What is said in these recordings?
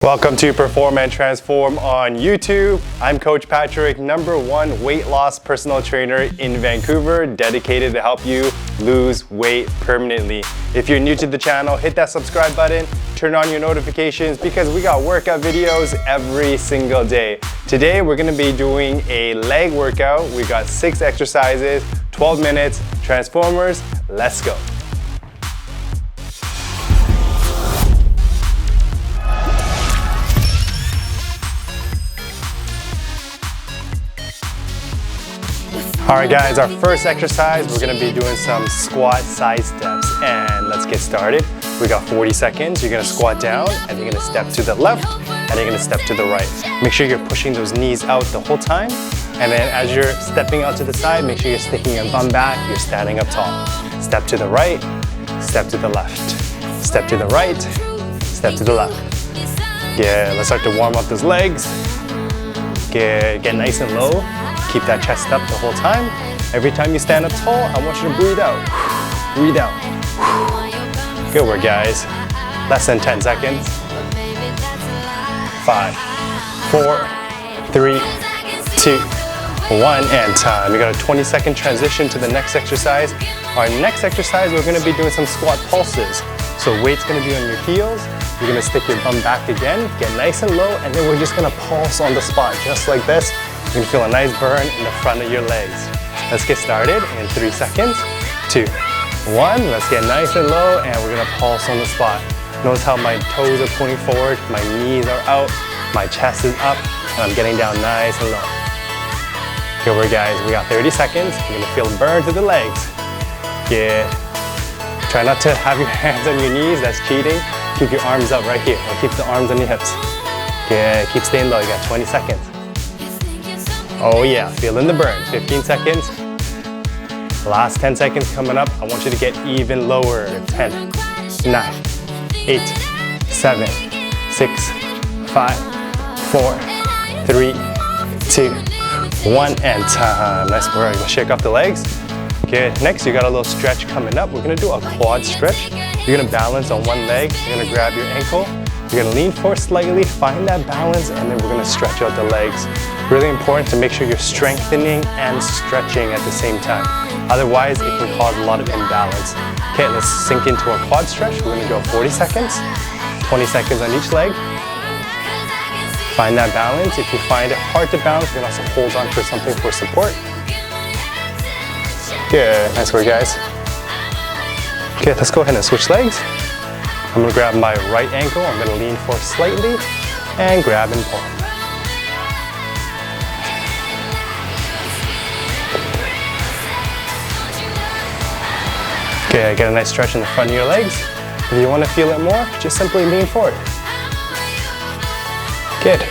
Welcome to Perform and Transform on YouTube. I'm Coach Patrick, #1 weight loss personal trainer in Vancouver, dedicated to help you lose weight permanently. If you're new to the channel, hit that subscribe button, turn on your notifications because we got workout videos every single day. Today, we're gonna be doing a leg workout. We got 6 exercises, 12 minutes, Transformers, let's go. All right guys, our first exercise, we're gonna be doing some squat side steps, and let's get started. We got 40 seconds. You're gonna squat down and you're gonna step to the left and you're gonna step to the right. Make sure you're pushing those knees out the whole time. And then as you're stepping out to the side, make sure you're sticking your bum back, you're standing up tall. Step to the right, step to the left. Step to the right, step to the left. Yeah, let's start to warm up those legs. Get nice and low. Keep that chest up the whole time. Every time you stand up tall, I want you to breathe out. Breathe out. Good work, guys. Less than 10 seconds. 5, 4, 3, 2, 1, and time. We got a 20-second transition to the next exercise. Our next exercise, we're gonna be doing some squat pulses. So weight's gonna be on your heels. You're gonna stick your bum back again, get nice and low, and then we're just gonna pulse on the spot, just like this. You're gonna feel a nice burn in the front of your legs. Let's get started in 3 seconds. 2, 1, let's get nice and low, and we're gonna pulse on the spot. Notice how my toes are pointing forward, my knees are out, my chest is up, and I'm getting down nice and low. Here we go, guys, we got 30 seconds. You're gonna feel a burn to the legs. Good. Try not to have your hands on your knees, that's cheating. Keep your arms up right here, or keep the arms on your hips. Good, keep staying low, you got 20 seconds. Oh yeah, feeling the burn, 15 seconds. Last 10 seconds coming up. I want you to get even lower. 10, 9, 8, 7, 6, 5, 4, 3, 2, 1, and time. Nice work, shake off the legs. Good, next you got a little stretch coming up. We're gonna do a quad stretch. You're gonna balance on one leg, you're gonna grab your ankle, you're gonna lean forward slightly, find that balance, and then we're gonna stretch out the legs. Really important to make sure you're strengthening and stretching at the same time. Otherwise, it can cause a lot of imbalance. Okay, let's sink into our quad stretch. We're gonna go 40 seconds, 20 seconds on each leg. Find that balance. If you find it hard to balance, you can also hold on for something for support. Good, nice work, guys. Okay, let's go ahead and switch legs. I'm gonna grab my right ankle. I'm gonna lean forward slightly and grab and pull. Okay, get a nice stretch in the front of your legs. If you want to feel it more, just simply lean forward. Good.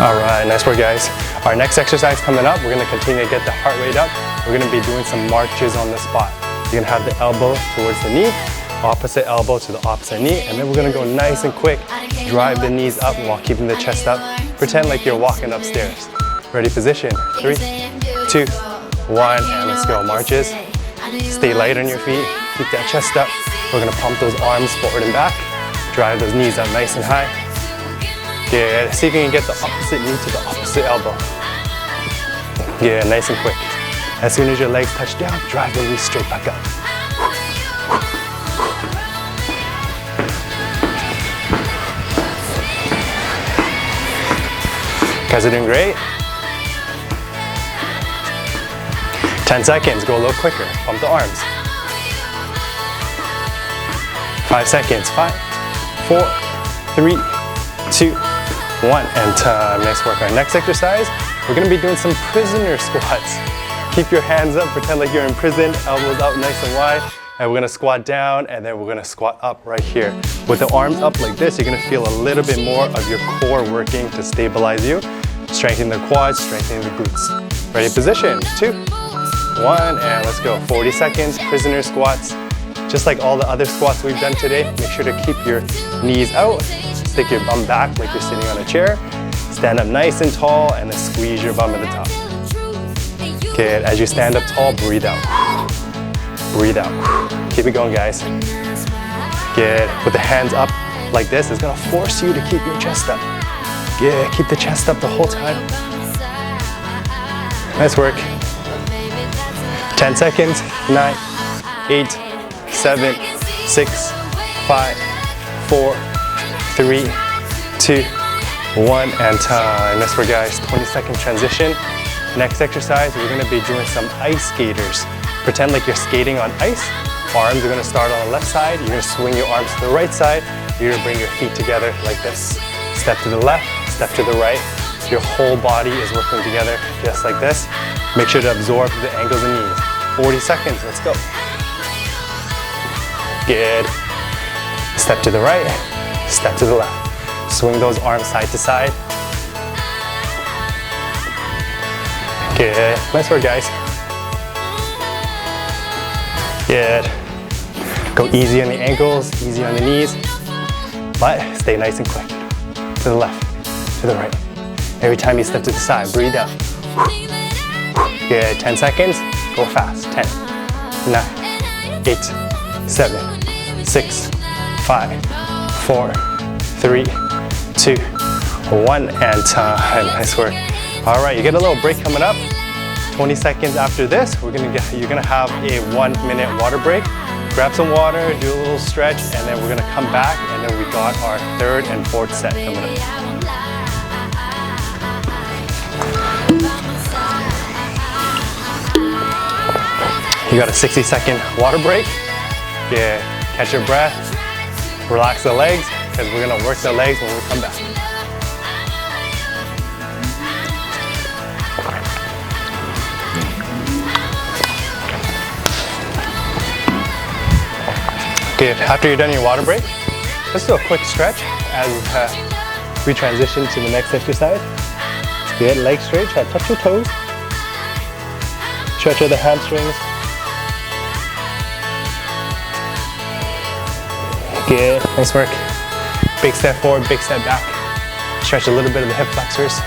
All right, nice work, guys. Our next exercise coming up, we're gonna continue to get the heart rate up. We're gonna be doing some marches on the spot. You're gonna have the elbow towards the knee, opposite elbow to the opposite knee, and then we're gonna go nice and quick. Drive the knees up while keeping the chest up. Pretend like you're walking upstairs. Ready, position, 3, 2, 1, and let's go, marches. Stay light on your feet, keep that chest up. We're gonna pump those arms forward and back. Drive those knees up nice and high. Good, see if you can get the opposite knee to the opposite elbow. Yeah, nice and quick. As soon as your legs touch down, drive the knees straight back up. Guys are doing great. 10 seconds, go a little quicker, pump the arms. 5 seconds, 5, 4, 3, 2, 1, and time. Nice work. Our next exercise, we're gonna be doing some prisoner squats. Keep your hands up, pretend like you're in prison, elbows out nice and wide, and we're gonna squat down, and then we're gonna squat up right here. With the arms up like this, you're gonna feel a little bit more of your core working to stabilize you. Strengthen the quads, strengthen the glutes. Ready, position, 2, 1, and let's go. 40 seconds, prisoner squats. Just like all the other squats we've done today, make sure to keep your knees out, stick your bum back like you're sitting on a chair, stand up nice and tall, and then squeeze your bum at the top. Good, as you stand up tall, breathe out. Breathe out. Keep it going, guys. Good. With the hands up like this, it's gonna force you to keep your chest up. Good. Keep the chest up the whole time. Nice work. 10 seconds. 9, 8, 7, 6, 5, 4, 3, 2, 1, and time. Nice work, guys. 20-second transition. Next exercise, we're gonna be doing some ice skaters. Pretend like you're skating on ice. Arms are gonna start on the left side. You're gonna swing your arms to the right side. You're gonna bring your feet together like this. Step to the left, step to the right. Your whole body is working together just like this. Make sure to absorb the ankles and knees. 40 seconds, let's go. Good. Step to the right, step to the left. Swing those arms side to side. Good. Nice work, guys. Good. Go easy on the ankles, easy on the knees, but stay nice and quick. To the left, to the right. Every time you step to the side, breathe out. Good. 10 seconds. Go fast. 10, 9, 8, 7, 6, 5, 4, 3, 2, 1, and time. Nice work. All right, you get a little break coming up. 20 seconds after this, you're gonna have a 1-minute water break. Grab some water, do a little stretch, and then we're gonna come back, and then we got our 3rd and 4th set coming up. You got a 60-second water break. Yeah, catch your breath, relax the legs, because we're gonna work the legs when we come back. Okay, after you're done your water break, let's do a quick stretch as we transition to the next exercise. Good, legs straight, try to touch your toes. Stretch out the hamstrings. Good, nice work. Big step forward, big step back. Stretch a little bit of the hip flexors.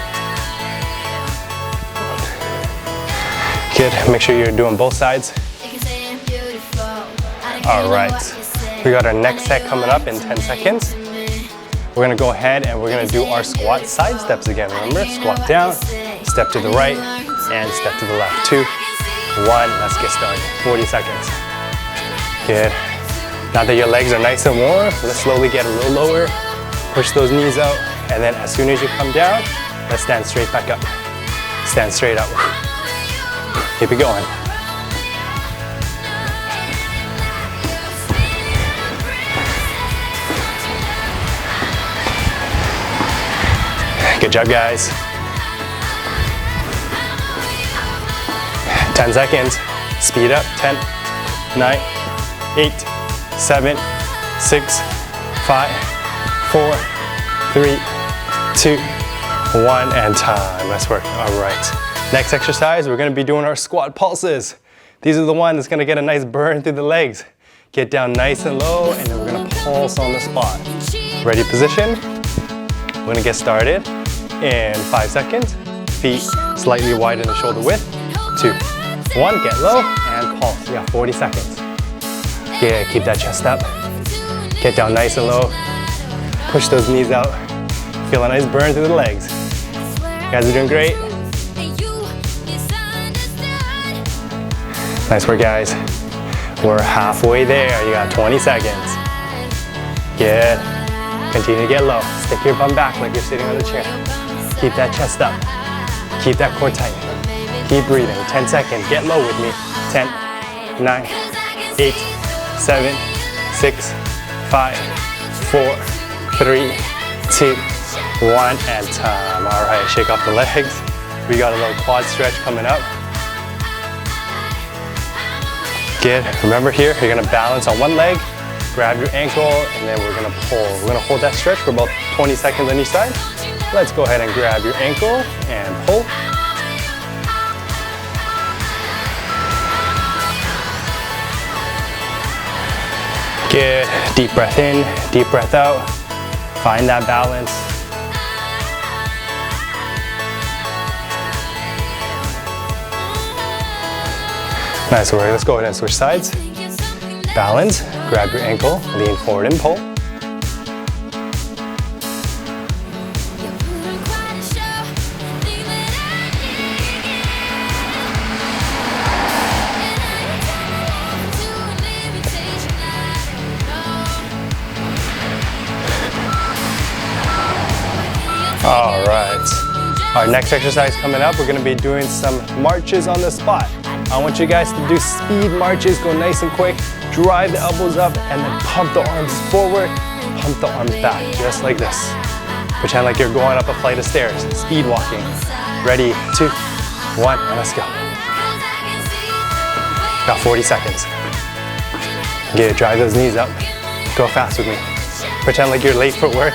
Good, make sure you're doing both sides. All right. We got our next set coming up in 10 seconds. We're gonna go ahead and we're gonna do our squat side steps again. Remember, squat down, step to the right, and step to the left. 2, 1, let's get started. 40 seconds. Good. Now that your legs are nice and warm, let's slowly get a little lower. Push those knees out, and then as soon as you come down, let's stand straight back up. Stand straight up. Keep it going. Good job, guys. 10 seconds. Speed up. 10, 9, 8, 7, 6, 5, 4, 3, 2, 1, and time. Nice work. All right. Next exercise, we're gonna be doing our squat pulses. These are the ones that's gonna get a nice burn through the legs. Get down nice and low, and then we're gonna pulse on the spot. Ready, position? We're gonna get started in 5 seconds. Feet slightly wide in the shoulder width. 2, 1, get low, and pulse. You got 40 seconds. Yeah, keep that chest up. Get down nice and low. Push those knees out. Feel a nice burn through the legs. You guys are doing great. Nice work, guys. We're halfway there. You got 20 seconds. Good. Continue to get low. Stick your bum back like you're sitting on a chair. Keep that chest up. Keep that core tight. Keep breathing. 10 seconds. Get low with me. 10, 9, 8, 7, 6, 5, 4, 3, 2, 1, and time. All right, shake off the legs. We got a little quad stretch coming up. Good. Remember here, you're gonna balance on one leg, grab your ankle, and then we're gonna pull. We're gonna hold that stretch for about 20 seconds on each side. Let's go ahead and grab your ankle and pull. Good. Deep breath in, deep breath out. Find that balance. Nice work. Let's go ahead and switch sides. Balance, grab your ankle, lean forward and pull. All right, our next exercise coming up, we're gonna be doing some marches on the spot. I want you guys to do speed marches, go nice and quick, drive the elbows up, and then pump the arms forward, pump the arms back, just like this. Pretend like you're going up a flight of stairs, speed walking. Ready, 2, 1, and let's go. Got 40 seconds. Get it, drive those knees up. Go fast with me. Pretend like you're late for work.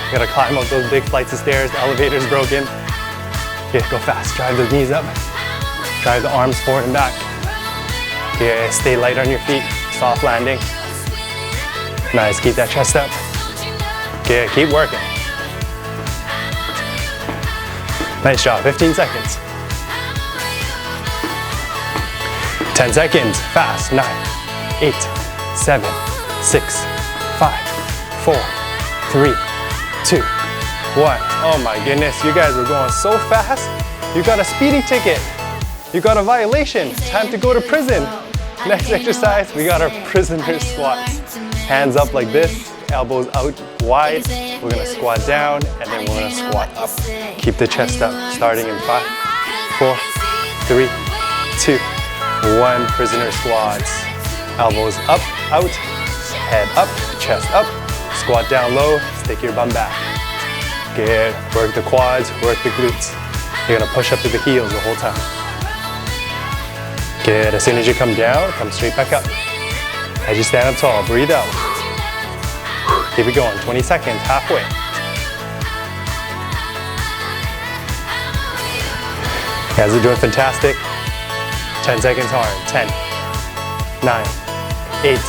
You gotta climb up those big flights of stairs, the elevator's broken. Yeah, go fast, drive those knees up. Drive the arms forward and back. Yeah, stay light on your feet, soft landing. Nice, keep that chest up. Yeah, keep working. Nice job, 15 seconds. 10 seconds, fast, 9, 8, 7, 6, 5, 4, 3, 2, 1. Oh my goodness, you guys were going so fast. You got a speeding ticket. You got a violation. Time to go to prison. Next exercise, we got our prisoner squats. Hands up like this, elbows out wide. We're gonna squat down and then we're gonna squat up. Keep the chest up, starting in 5, 4, 3, 2, 1. Prisoner squats. Elbows up, out, head up, chest up. Squat down low, stick your bum back. Good, work the quads, work the glutes. You're gonna push up to the heels the whole time. Good, as soon as you come down, come straight back up. As you stand up tall, breathe out. Keep it going, 20 seconds, halfway. You guys are doing fantastic. 10 seconds hard, 10, 9, 8,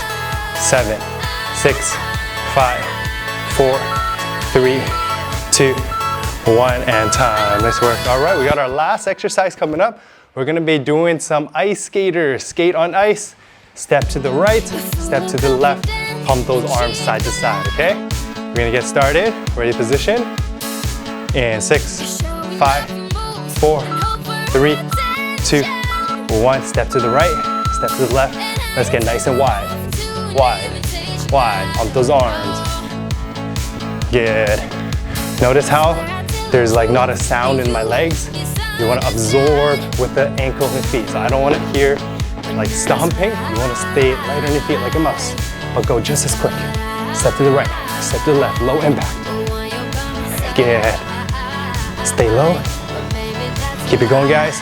7, 6, 5, 4, 3, 2, 1, and time. Nice work. All right, we got our last exercise coming up. We're gonna be doing some ice skaters. Skate on ice, step to the right, step to the left, pump those arms side to side, okay? We're gonna get started. Ready, position. In 6, 5, 4, 3, 2, 1. Step to the right, step to the left. Let's get nice and wide, wide, wide. Pump those arms. Good. Notice how there's like not a sound in my legs. You want to absorb with the ankle and feet. So I don't want to hear like stomping. You want to stay light on your feet like a mouse, but go just as quick. Step to the right, step to the left, low impact. Good. Stay low. Keep it going, guys.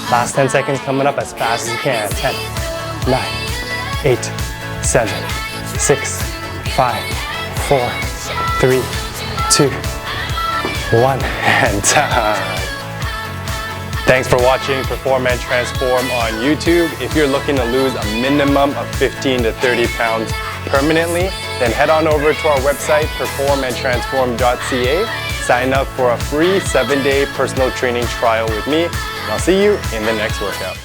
Last 10 seconds coming up as fast as you can. 10, 9, 8, 7, 6, 5, 4, 3, 2, 1, and time. Thanks for watching Perform and Transform on YouTube. If you're looking to lose a minimum of 15 to 30 pounds permanently, then head on over to our website, performandtransform.ca. Sign up for a free 7-day personal training trial with me, and I'll see you in the next workout.